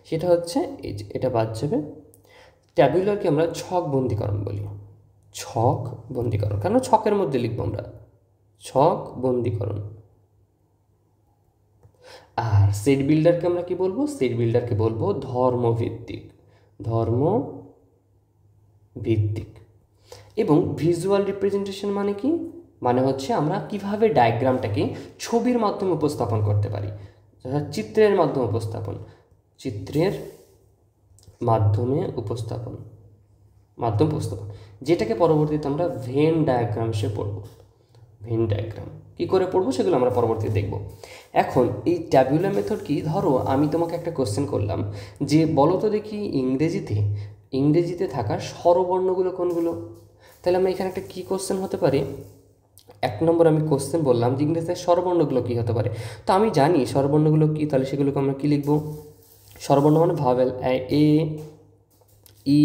সেটা হচ্ছে এই যে এটা বাদ যাবে। ট্যাবুলারকে আমরা ছকবন্দীকরণ বলি। ছকবন্দীকরণ, কারণ ছকের মধ্যে লিখবো আমরা, ছকবন্দীকরণ। আর সেট বিল্ডারকে আমরা কি বলবো? সেট বিল্ডারকে বলবো ধর্মভিত্তিক। এবং ভিজুয়াল রিপ্রেজেন্টেশন মানে কি? মানে হচ্ছে আমরা কিভাবে ডায়াগ্রামটাকে ছবির মাধ্যমে উপস্থাপন করতে পারি, চিত্রের মাধ্যমে উপস্থাপন, যেটাকে পরবর্তীতে আমরা ভেন ডায়াগ্রাম হিসেবে পড়ব। ভেন ডায়াগ্রাম কী করে পড়বো সেগুলো আমরা পরবর্তীতে দেখব। এখন এই ট্যাবুলার মেথড কি? ধরো আমি তোমাকে একটা কোশ্চেন করলাম যে বলো তো দেখি ইংরেজিতে থাকা স্বরবর্ণগুলো কোনগুলো? তাহলে আমরা এখানে একটা কী কোশ্চেন হতে পারে? 1 নম্বর আমি কোশ্চেন বললাম যে ইংরেজিতে স্বরবর্ণগুলো কী হতে পারে। তো আমি জানি স্বরবর্ণগুলো কী, তাহলে সেগুলোকে আমরা কী লিখব? স্বরবর্ণ মানে vowel, A, E,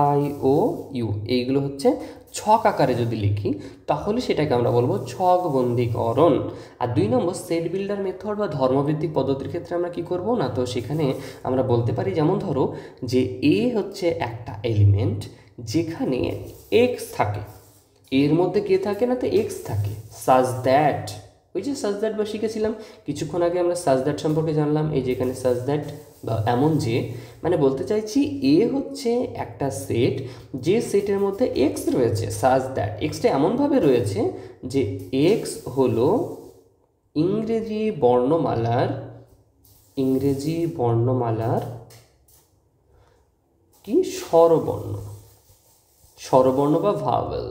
I, O, U. এইগুলো হচ্ছে ছক আকারে যদি লিখি তাহলে সেটাকে আমরা বলবো ছকবন্দীকরণ। আর 2 নম্বর সেট বিল্ডার মেথড বা ধর্মভিত্তিক পদ্ধতির ক্ষেত্রে আমরা কি করব না, তো সেখানে আমরা বলতে পারি, যেমন ধরো যে এ হচ্ছে একটা এলিমেন্ট যেখানে এক্স থাকে, এর মধ্যে কে থাকে না, তো এক্স থাকে। সাজ দ্যাট, ওই যে সাজ দ্যাট বা শিখেছিলাম কিছুক্ষণ আগে আমরা সাজ দ্যাট সম্পর্কে জানলাম। এই যে এখানে সাজ দ্যাট বা এমন যে, মানে বলতে চাইছি এ হচ্ছে একটা সেট, যে সেটের মধ্যে এক্স রয়েছে। সাজ দ্যাট এক্সটা এমনভাবে রয়েছে যে এক্স হলো ইংরেজি বর্ণমালার কি স্বরবর্ণ বা ভাওয়েল।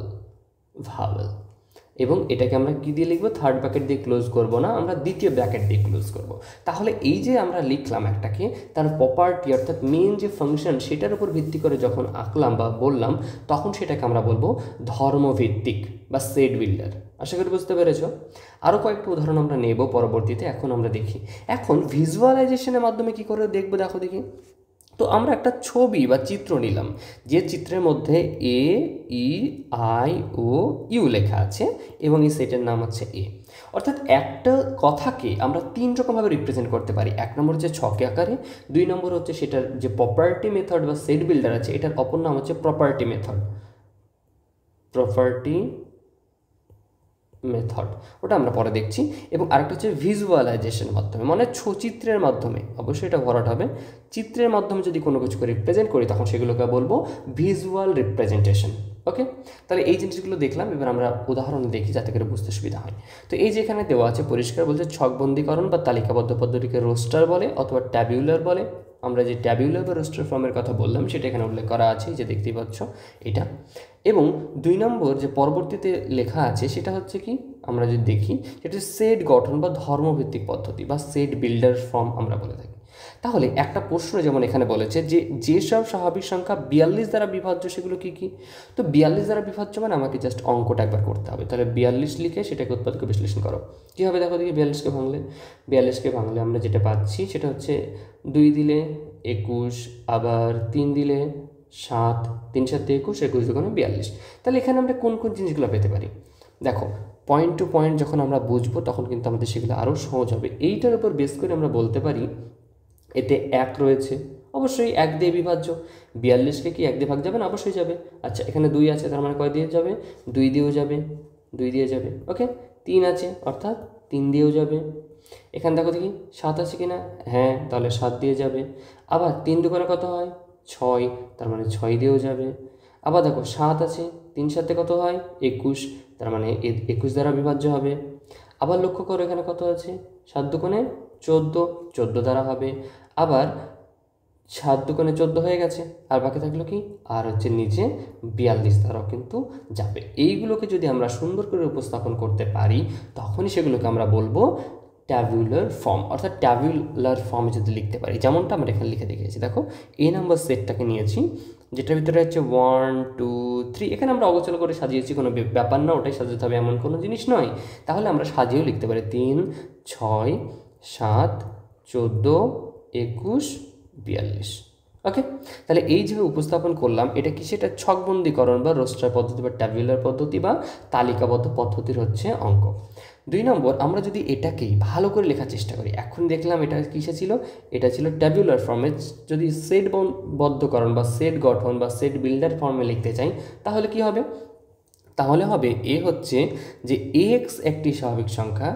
এবং এটাকে আমরা কি দিয়ে লিখবো? থার্ড ব্র্যাকেট দিয়ে ক্লোজ করব না, আমরা দ্বিতীয় ব্র্যাকেট দিয়ে ক্লোজ করব। তাহলে এই যে আমরা লিখলাম একটাকে, তার প্রপার্টি অর্থাৎ মেন যে ফাংশন সেটার উপর ভিত্তি করে যখন আঁকলাম বা বললাম, তখন সেটাকে আমরা বলবো ধর্মভিত্তিক বা সেট বিল্ডার। আশা করি বুঝতে পেরেছো। আরও কয়েকটা উদাহরণ আমরা নেব পরবর্তীতে। এখন আমরা দেখি এখন ভিজুয়ালাইজেশনের মাধ্যমে কি করে দেখবো, দেখো দেখি। তো আমরা একটা ছবি বা চিত্র নিলাম, যে চিত্রের মধ্যে এ, ই, আই, ও, ইউ লেখা আছে এবং এই সেটের নাম হচ্ছে এ। অর্থাৎ একটা কথাকে আমরা 3 রকমভাবে রিপ্রেজেন্ট করতে পারি। 1 নম্বর হচ্ছে ছকে আকারে, 2 নম্বর হচ্ছে সেটার যে প্রপার্টি মেথড বা সেট বিল্ডার আছে, এটার অপর নাম হচ্ছে প্রপার্টি মেথড। ওটা আমরা পরে দেখছি। এবং আরেকটা হচ্ছে ভিজুয়ালাইজেশনের মাধ্যমে, মানে চিত্রের মাধ্যমে, অবশ্যই এটা ভরাট হবে। চিত্রের মাধ্যমে যদি কোনো কিছুকে রিপ্রেজেন্ট করি তখন সেগুলোকে বলবো ভিজুয়াল রিপ্রেজেন্টেশন। ওকে, তাহলে এই জিনিসগুলো দেখলাম। এবার আমরা উদাহরণ দেখি যাতে করে বুঝতে সুবিধা হয়। তো এই যে এখানে দেওয়া আছে পরিষ্কার বলছে ছকবন্দীকরণ বা তালিকাবদ্ধ পদ্ধতিকে রোস্টার বলে অথবা ট্যাবুলার বলে। আমরা যে ট্যাবুলার বা রোস্টার ফর্মের কথা বললাম সেটা এখানে উল্লেখ করা আছে, যে দেখতেই পাচ্ছ এটা। এবং 2 নম্বর যে পরবর্তীতে লেখা আছে সেটা হচ্ছে কি, আমরা যদি দেখি সেটা সেট গঠন বা ধর্মভিত্তিক পদ্ধতি বা সেট বিল্ডার ফর্ম আমরা বলে থাকি। তাহলে একটা প্রশ্ন যেমন এখানে বলেছে যে যেসব স্বাভাবিক সংখ্যা 42 দ্বারা বিভাজ্য সেগুলো কি কি? তো 42 দ্বারা বিভাজ্য মানে আমাকে জাস্ট অঙ্কটা একবার করতে হবে। তাহলে 42 লিখে সেটাকে উৎপাদক বিশ্লেষণ করো। কী হবে দেখো দেখি। 42কে ভাঙলে আমরা যেটা পাচ্ছি সেটা হচ্ছে 2 দিলে 21, আবার 3 দিলে 7, 3 7 21, 21 দুগুণে 42। তাহলে এখানে আমরা কোন কোন জিনিসগুলো পেতে পারি? দেখো, পয়েন্ট টু পয়েন্ট যখন আমরা বুঝবো তখন কিন্তু আমাদের সেগুলো আরও সহজ হবে। এইটার উপর বেস করে আমরা বলতে পারি এতে 1 রয়েছে, অবশ্যই 1 দিয়ে বিভাজ্য। 42কে কি 1 দিয়ে ভাগ যাবে না? অবশ্যই যাবে। আচ্ছা, এখানে 2 আছে, তার মানে কয় দিয়ে যাবে? 2 দিয়েও যাবে, 2 দিয়ে যাবে। ওকে, 3 আছে অর্থাৎ 3 দিয়েও যাবে। এখানে দেখো দেখি 7 আছে কিনা, হ্যাঁ, তাহলে 7 দিয়ে যাবে। আবার 3 দুগুণে কত হয়? 6, তার মানে 6 দিয়েও যাবে। আবার দেখো 7 আছে, 3 সাথে কত হয় 21, তার মানে 21 দ্বারা বিভাজ্য হবে। আবার লক্ষ্য করো এখানে কত আছে, 7 দুগুণে 14, 14 দ্বারা হবে। আবার 7 দুগুণে 14 হয়ে গেছে, আর বাকি থাকলো কি, আর হচ্ছে নিচে 42 দ্বারাও কিন্তু যাবে। এইগুলোকে যদি আমরা সুন্দর করে উপস্থাপন করতে পারি তখনই সেগুলোকে আমরা বলবো ট্যাবুলার ফর্ম, অর্থাৎ ট্যাবুলার ফর্মে যদি লিখতে পারি, যেমনটা আমরা এখানে লিখে দেখিয়েছি। দেখো এই নাম্বার সেটটাকে নিয়েছি, যেটার ভিতরে হচ্ছে 1 2 3, এখানে আমরা অগোছালো করে সাজিয়েছি, কোনো ব্যাপার না, ওটাই সাজাতে হবে এমন কোনো জিনিস নয়। তাহলে আমরা সাজিয়েও লিখতে পারি 3 6 7 14 21 42। ওকে, তাহলে এই যেভাবে উপস্থাপন করলাম এটা কি, সেটা ছকবন্দীকরণ বা রোস্টার পদ্ধতি বা ট্যাবুলার পদ্ধতি বা তালিকাবদ্ধ পদ্ধতির হচ্ছে অঙ্ক। 2 নম্বর, আমরা যদি এটাকেই ভালো করে লেখার চেষ্টা করি, এখন দেখলাম এটা কিসে ছিল, এটা ছিল ট্যাবুলার ফর্মে। যদি সেট বদ্ধকরণ বা সেট গঠন বা সেট বিল্ডার ফর্মে লিখতে চাই তাহলে কি হবে, তাহলে হবে এ হচ্ছে যে এক্স একটি স্বাভাবিক সংখ্যা,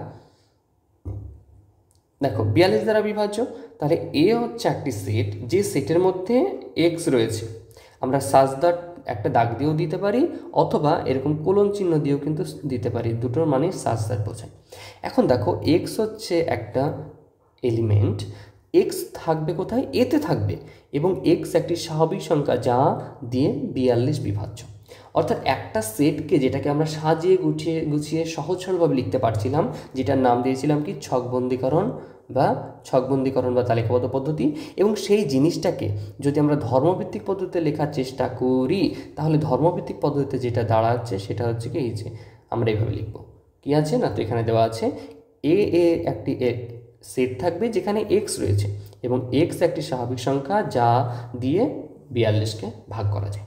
দেখো 42 দ্বারা বিভাজ্য, তাহলে এ হচ্ছে একটি সেট, যে সেটের মধ্যে এক্স রয়েছে। আমরা সাজদার একটা দাগ দিয়েও দিতে পারি, অথবা এরকম কোলন চিহ্ন দিয়েও কিন্তু দিতে পারি, দুটোর মানে সাজদার বোঝায়। এখন দেখো এক্স হচ্ছে একটা এলিমেন্ট, এক্স থাকবে কোথায়, এতে থাকবে, এবং এক্স একটি স্বাভাবিক সংখ্যা যা দিয়ে 42 বিভাজ্য। অর্থাৎ একটা সেটকে, যেটাকে আমরা সাজিয়ে গুছিয়ে সহজ সরলভাবে লিখতে পারছিলাম, যেটার নাম দিয়েছিলাম কি ছকবন্দীকরণ বা তালিকাবদ্ধ পদ্ধতি, এবং সেই জিনিসটাকে যদি আমরা ধর্মভিত্তিক পদ্ধতিতে লেখার চেষ্টা করি তাহলে ধর্মভিত্তিক পদ্ধতিতে যেটা দাঁড়াচ্ছে সেটা হচ্ছে কি, এই যে আমরা এইভাবে লিখব, কি আছে না, তো এখানে দেওয়া আছে এ একটি সেট থাকবে যেখানে এক্স রয়েছে, এবং এক্স একটি স্বাভাবিক সংখ্যা যা দিয়ে 42কে ভাগ করা যায়।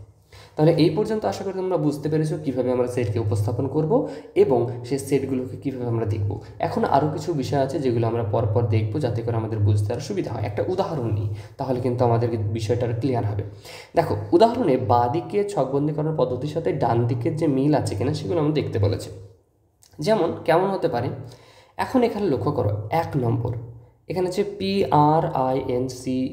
তাহলে এই পর্যন্ত আশা করি তোমরা বুঝতে পেরেছো কীভাবে আমরা সেটকে উপস্থাপন করব এবং সেই সেটগুলোকে কীভাবে আমরা দেখব। এখন আরও কিছু বিষয় আছে যেগুলো আমরা পরপর দেখব, যাতে করে আমাদের বুঝতে আরও সুবিধা হয়। একটা উদাহরণ নিই, তাহলে কিন্তু আমাদের বিষয়টা ক্লিয়ার হবে। দেখো উদাহরণে বাঁ দিকে ছকবন্দীকরণ পদ্ধতির সাথে ডান দিকের যে মিল আছে কিনা সেগুলো আমরা দেখতে বলেছে। যেমন কেমন হতে পারে, এখন এখানে লক্ষ্য করো 1 নম্বর, এখানে হচ্ছে PRINCIAL,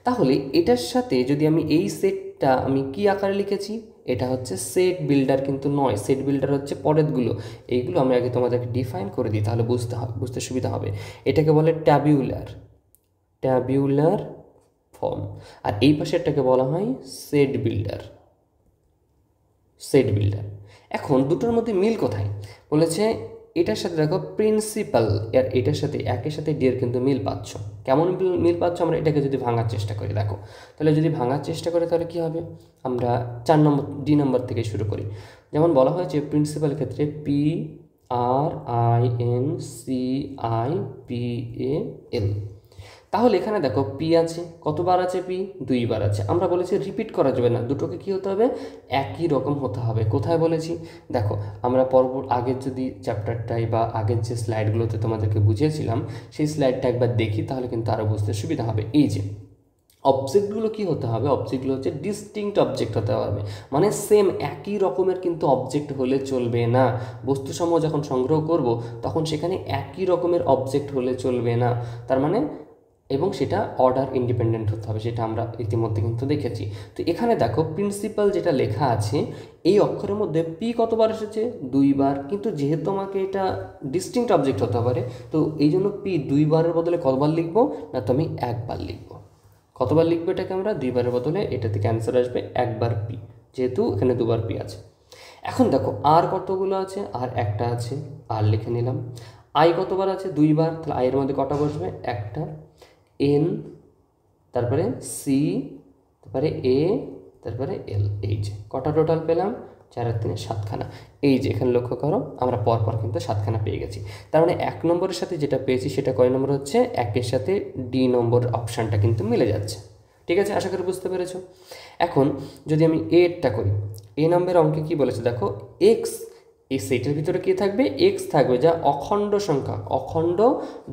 তাহলে এটার সাথে যদি আমি এই সেটটা আমি কি আকারে লিখেছি, এটা হচ্ছে সেট বিল্ডার কিন্তু নয়, সেট বিল্ডার হচ্ছে পরেরগুলো, এইগুলো আমি আগে তোমাদেরকে ডিফাইন করে দিই, তাহলে বুঝতে সুবিধা হবে। এটাকে বলে ট্যাবুলার ফর্ম, আর এই পাশেরটাকে বলা হয় সেট বিল্ডার। এখন দুটোর মধ্যে মিল কোথায় বলেছে, এটার সাথে দেখো প্রিন্সিপাল, আর এটার সাথে একের সাথে ডি এর কিন্তু মিল পাচ্ছ। কেমন মিল পাচ্ছ, আমরা এটাকে যদি ভাঙার চেষ্টা করি, দেখো তাহলে যদি ভাঙার চেষ্টা করি তাহলে কি হবে, আমরা 4 নম্বর ডি নম্বর থেকে শুরু করি। যেমন বলা হয়েছে প্রিন্সিপালের ক্ষেত্রে PRINCIPAL, তাহলে এখানে দেখো পি আছে, কতবার আছে পি, 2 বার আছে। আমরা বলেছি রিপিট করা যাবে না, দুটোকে কি হতে হবে, একই রকম হতে হবে। কোথায় বলেছি, দেখো আমরা আগের যদি চ্যাপ্টারটাই বা আগের যে স্লাইডগুলোতে তোমাদেরকে বুঝিয়েছিলাম সেই স্লাইডটা একবার দেখি, তাহলে কিন্তু আরও বুঝতে সুবিধা হবে। এই যে অবজেক্টগুলো কি হতে হবে, অবজেক্টগুলো হচ্ছে ডিস্টিংক্ট অবজেক্ট হতে হবে, মানে সেম একই রকমের কিন্তু অবজেক্ট হলে চলবে না। বস্তুসমূহ যখন সংগ্রহ করব তখন সেখানে একই রকমের অবজেক্ট হলে চলবে না, তার মানে, এবং সেটা অর্ডার ইন্ডিপেন্ডেন্ট হতে হবে, সেটা আমরা ইতিমধ্যে কিন্তু দেখেছি। তো এখানে দেখো প্রিন্সিপাল যেটা লেখা আছে, এই অক্ষরের মধ্যে পি কতবার এসেছে, 2 বার, কিন্তু যেহেতু আমাকে এটা ডিস্টিংক্ট অবজেক্ট হতে পারে, তো এই জন্য পি 2 বারের বদলে কতবার লিখবো না, তো আমি 1 বার লিখবো। কতবার লিখবো এটাকে আমরা, 2 বারের বদলে এটা থেকে অ্যান্সার আসবে 1 বার পি, যেহেতু এখানে 2 বার পি আছে। এখন দেখো আর কতগুলো আছে, আর একটা আছে, আর লিখে নিলাম। আই কতবার আছে, 2 বার, তাহলে আই এর মধ্যে কটা বসবে, একটা, এন, তারপরে সি, তারপরে এ, তারপরে এল, এই যে কটা টোটাল পেলাম, 4 আর 3 7খানা। এই যে এখানে লক্ষ্য করো আমরা পরপর কিন্তু 7খানা পেয়ে গেছি। তার মানে 1 নম্বরের সাথে যেটা পেয়েছি সেটা কয় নম্বর হচ্ছে, 1-এর সাথে ডি নম্বর অপশানটা কিন্তু মিলে যাচ্ছে। ঠিক আছে, আশা করি বুঝতে পেরেছো। এখন যদি আমি এরটা করি, এ নম্বরের অঙ্কে কি বলেছে দেখো, এক্স, এই সেটের ভিতরে কি থাকবে, এক্স থাকবে, যা অখণ্ড সংখ্যা, অখণ্ড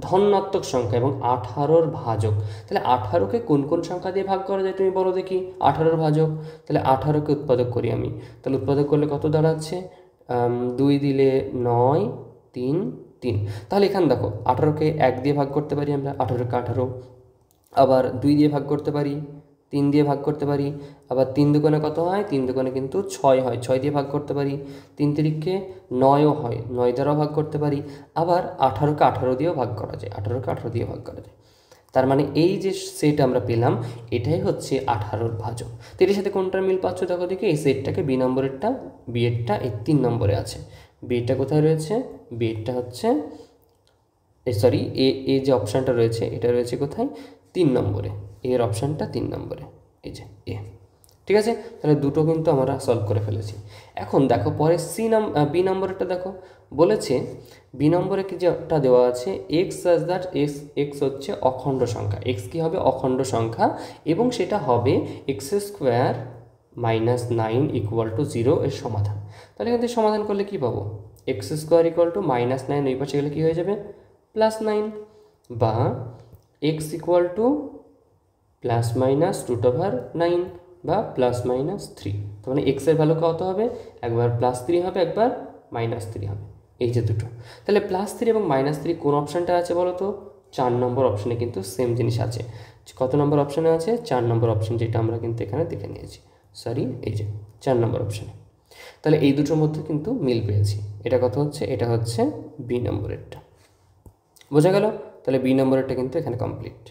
ধনাত্মক সংখ্যা এবং 18-র ভাজক। তাহলে 18কে কোন কোন সংখ্যা দিয়ে ভাগ করা যায় তুমি বলো দেখি, 18-র ভাজক, তাহলে 18কে উৎপাদক করি আমি, তাহলে উৎপাদক করলে কত দাঁড়াচ্ছে, 2 দিলে 9, 3, 3। তাহলে এখানে দেখো 18কে 1 দিয়ে ভাগ করতে পারি আমরা, 18কে 18, আবার 2 দিয়ে ভাগ করতে পারি, 3 দিয়ে ভাগ করতে পারি। আবার 3 দুগুণে কত হয়? 3 দুগুণে কিন্তু 6 হয়, 6 দিয়ে ভাগ করতে পারি। 3 তিরিকে 9ও হয়, 9 দ্বারাও ভাগ করতে পারি। আবার 18কে 18 দিয়েও ভাগ করা যায়, 18কে 18 দিয়ে ভাগ করা যায়। তার মানে এই যে সেট আমরা পেলাম এটাই হচ্ছে 18-র ভাজক। তো এর সাথে কোনটার মিল পাচ্ছ দেখো দেখি, এই সেটটাকে বি নম্বরেরটা, বি এরটা এই 3 নম্বরে আছে। বি এরটা কোথায় রয়েছে? বি এরটা হচ্ছে সরি এ যে অপশানটা রয়েছে এটা রয়েছে কোথায়? 3 নম্বরে। এর অপশানটা 3 নম্বরে, এই যে এ। ঠিক আছে, তাহলে দুটো কিন্তু আমরা সলভ করে ফেলেছি। এখন দেখো পরে বি নম্বরটা দেখো, বলেছে বি নম্বরে কি যেটা দেওয়া আছে, এক্স সাজ দ্যাট এক্স হচ্ছে অখণ্ড সংখ্যা। এক্স কি হবে? অখণ্ড সংখ্যা, এবং সেটা হবে এক্স স্কোয়ার -9 = 0 এর সমাধান। তাহলে কিন্তু সমাধান করলে কি পাবো? এক্স স্কোয়ার =-9, ওই পাশে গেলে কী হয়ে যাবে? +9, বা এক্স =±√9 বা +-3। তার মানে এক্সের ভ্যালু কত হবে? একবার +3 হবে, একবার -3 হবে, এই যে দুটো। তাহলে +3 এবং -3 কোন অপশানটা আছে বলো তো? 4 নম্বর অপশানে কিন্তু সেম জিনিস আছে। কত নম্বর অপশানে আছে? 4 নম্বর অপশান, যেটা আমরা কিন্তু এখানে দেখে নিয়েছি। সরি, এই যে 4 নম্বর অপশানে। তাহলে এই দুটোর মধ্যে কিন্তু মিল পেয়েছি। এটা কত হচ্ছে? এটা হচ্ছে বি নম্বরেরটা। বোঝা গেল? তাহলে বি নম্বরেরটা কিন্তু এখানে কমপ্লিট,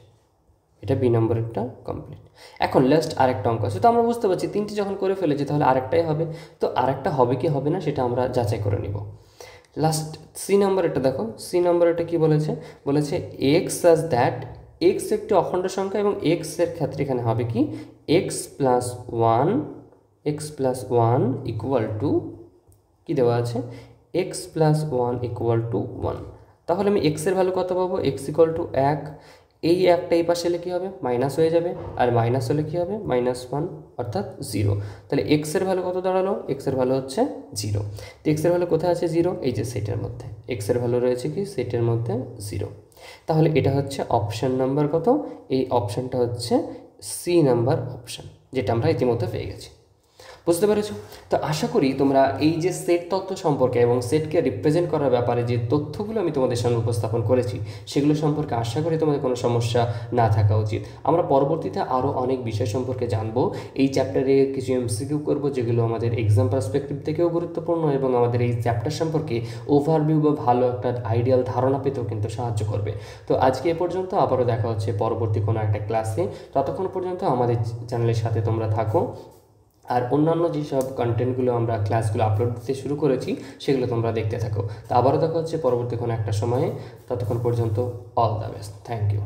এটা বি নম্বরেরটা কমপ্লিট। এখন লাস্ট আরেকটা অঙ্ক আছে। তো আমরা বুঝতে পারছি 3টি যখন করে ফেলেছি তাহলে আরেকটাই হবে। তো আরেকটা হবে কি হবে না সেটা আমরা যাচাই করে নিব। লাস্ট সি নম্বরেরটা দেখো, সি নম্বরেরটা কি বলেছে? বলেছে এক্স সাজ দ্যাট এক্স একটি অখণ্ড সংখ্যা, এবং এক্সের ক্ষেত্রে এখানে হবে কি? x+1 = কি দেওয়া আছে? x+1 = 1। তাহলে আমি এক্সের ভ্যালু কত পাবো? x = 1। এই একটা এই পাশে এলে কী হবে? মাইনাস হয়ে যাবে, আর মাইনাস হলে কী হবে? -1 অর্থাৎ 0। তাহলে এক্সের ভ্যালু কত দাঁড়ালো? এক্সের ভ্যালু হচ্ছে 0। তো এক্সের ভ্যালু কোথায় আছে? 0, এই যে সেটের মধ্যে এক্সের ভ্যালু রয়েছে কি? সেটের মধ্যে 0। তাহলে এটা হচ্ছে অপশান নাম্বার কত? এই অপশানটা হচ্ছে সি নাম্বার অপশান, যেটা আমরা ইতিমধ্যে পেয়ে গেছি। বুঝতে পেরেছো? তো আশা করি তোমরা এই যে সেট তথ্য সম্পর্কে এবং সেটকে রিপ্রেজেন্ট করার ব্যাপারে যে তথ্যগুলো আমি তোমাদের সামনে উপস্থাপন করেছি সেগুলো সম্পর্কে আশা করি তোমাদের কোনো সমস্যা না থাকা উচিত। আমরা পরবর্তীতে আরও অনেক বিষয় সম্পর্কে জানবো। এই চ্যাপ্টারে কিছু এমসিকিউ করবো যেগুলো আমাদের এক্সাম পার্সপেক্টিভ থেকেও গুরুত্বপূর্ণ, এবং আমাদের এই চ্যাপ্টার সম্পর্কে ওভারভিউ বা ভালো একটা আইডিয়াল ধারণা পেতেও কিন্তু সাহায্য করবে। তো আজকে এ পর্যন্ত, আবারও দেখা হচ্ছে পরবর্তী কোনো একটা ক্লাসে। ততক্ষণ পর্যন্ত আমাদের চ্যানেলের সাথে তোমরা থাকো, আর অন্যান্য যেসব কন্টেন্টগুলো আমরা ক্লাসগুলো আপলোড দিতে শুরু করেছি সেগুলো তোমরা দেখতে থাকো। তো আবারও দেখা হচ্ছে পরবর্তী কোনো একটা সময়ে। ততক্ষণ পর্যন্ত all the best. Thank you.